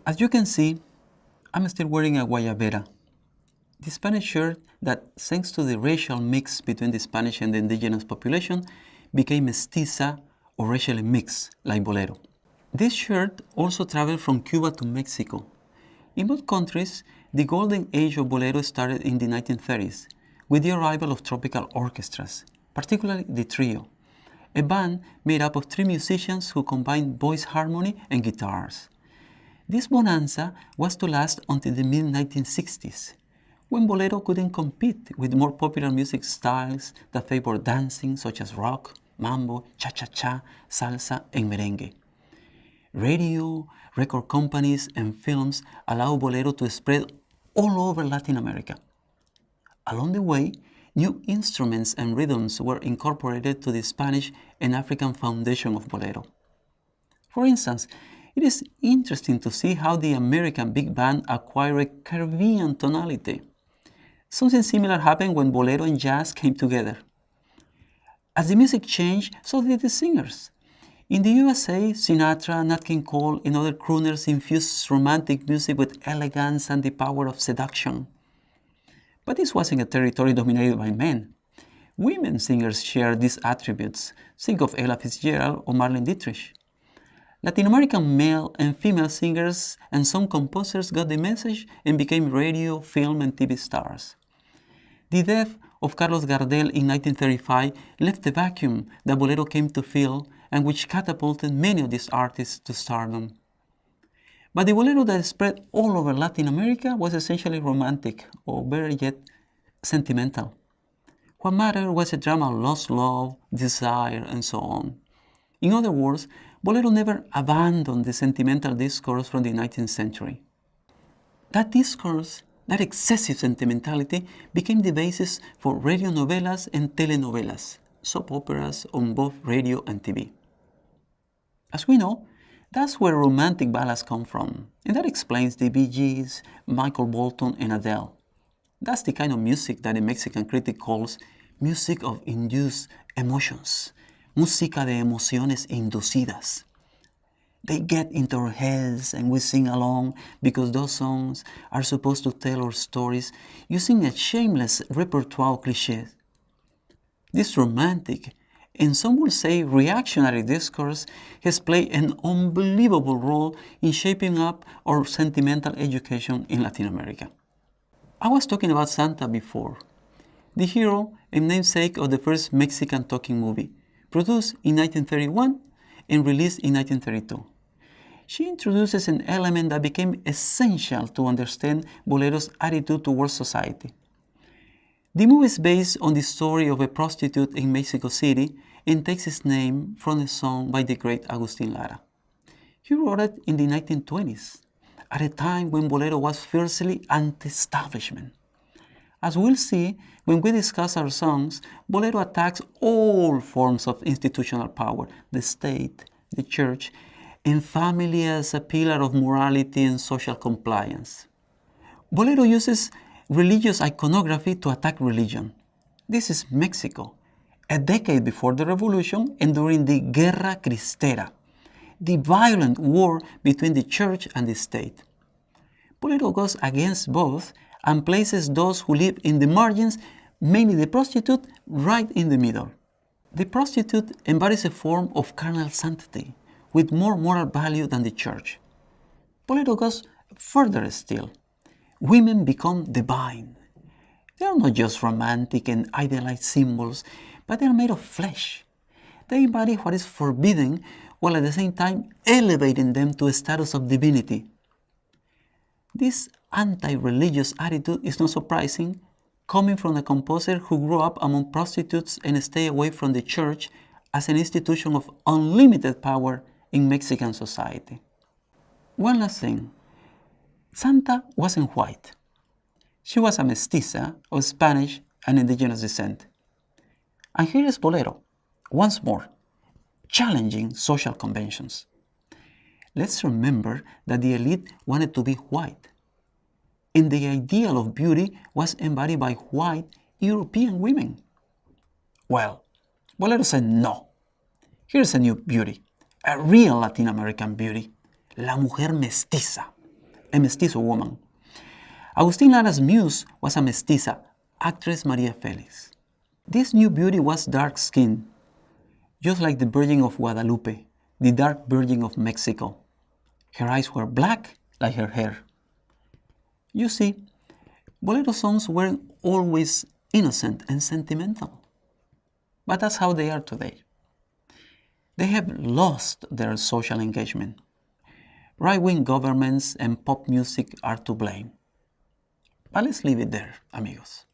As you can see, I'm still wearing a guayabera, the Spanish shirt that, thanks to the racial mix between the Spanish and the indigenous population, became mestiza or racially mixed, like Bolero. This shirt also traveled from Cuba to Mexico. In both countries, the golden age of Bolero started in the 1930s with the arrival of tropical orchestras, particularly the trio, a band made up of 3 musicians who combined voice harmony and guitars. This bonanza was to last until the mid-1960s, when Bolero couldn't compete with more popular music styles that favor dancing, such as rock, mambo, cha-cha-cha, salsa, and merengue. Radio, record companies, and films allowed Bolero to spread all over Latin America. Along the way, new instruments and rhythms were incorporated to the Spanish and African foundation of Bolero. For instance, it is interesting to see how the American big band acquired a Caribbean tonality. Something similar happened when Bolero and jazz came together. As the music changed, so did the singers. In the USA, Sinatra, Nat King Cole, and other crooners infused romantic music with elegance and the power of seduction. But this wasn't a territory dominated by men. Women singers shared these attributes. Think of Ella Fitzgerald or Marlene Dietrich. Latin American male and female singers and some composers got the message and became radio, film, and TV stars. The death of Carlos Gardel in 1935 left a vacuum that Bolero came to fill and which catapulted many of these artists to stardom. But the Bolero that spread all over Latin America was essentially romantic, or better yet, sentimental. What mattered was a drama of lost love, desire, and so on. In other words, Bolero never abandoned the sentimental discourse from the 19th century. That discourse, that excessive sentimentality, became the basis for radio novelas and telenovelas, soap operas on both radio and TV. As we know, that's where romantic ballads come from, and that explains the Bee Gees, Michael Bolton, and Adele. That's the kind of music that a Mexican critic calls music of induced emotions, música de emociones inducidas. They get into our heads and we sing along because those songs are supposed to tell our stories using a shameless repertoire of clichés. This romantic, and some will say reactionary discourse has played an unbelievable role in shaping up our sentimental education in Latin America. I was talking about Santa before, the hero and namesake of the first Mexican talking movie, produced in 1931 and released in 1932. She introduces an element that became essential to understand Bolero's attitude towards society. The movie is based on the story of a prostitute in Mexico City and takes its name from a song by the great Agustin Lara. He wrote it in the 1920s, at a time when Bolero was fiercely anti-establishment. As we'll see when we discuss our songs, Bolero attacks all forms of institutional power, the state, the church, and family as a pillar of morality and social compliance. Bolero uses religious iconography to attack religion. This is Mexico, a decade before the revolution and during the Guerra Cristera, the violent war between the church and the state. Bolero goes against both and places those who live in the margins, mainly the prostitute, right in the middle. The prostitute embodies a form of carnal sanctity with more moral value than the church. Bolero goes further still. Women become divine. They are not just romantic and idealized symbols, but they are made of flesh. They embody what is forbidden while at the same time elevating them to a status of divinity. This anti-religious attitude is not surprising, coming from a composer who grew up among prostitutes and stayed away from the church as an institution of unlimited power in Mexican society. One last thing. Santa wasn't white. She was a mestiza of Spanish and indigenous descent. And here is Bolero, once more, challenging social conventions. Let's remember that the elite wanted to be white, and the ideal of beauty was embodied by white European women. Well, Bolero said no. Here's a new beauty, a real Latin American beauty, la mujer mestiza, a mestizo woman. Agustin Lara's muse was a mestiza, actress Maria Felix. This new beauty was dark-skinned, just like the Virgin of Guadalupe, the dark Virgin of Mexico. Her eyes were black like her hair. You see, Bolero songs weren't always innocent and sentimental, but that's how they are today. They have lost their social engagement. Right-wing governments and pop music are to blame. But let's leave it there, amigos.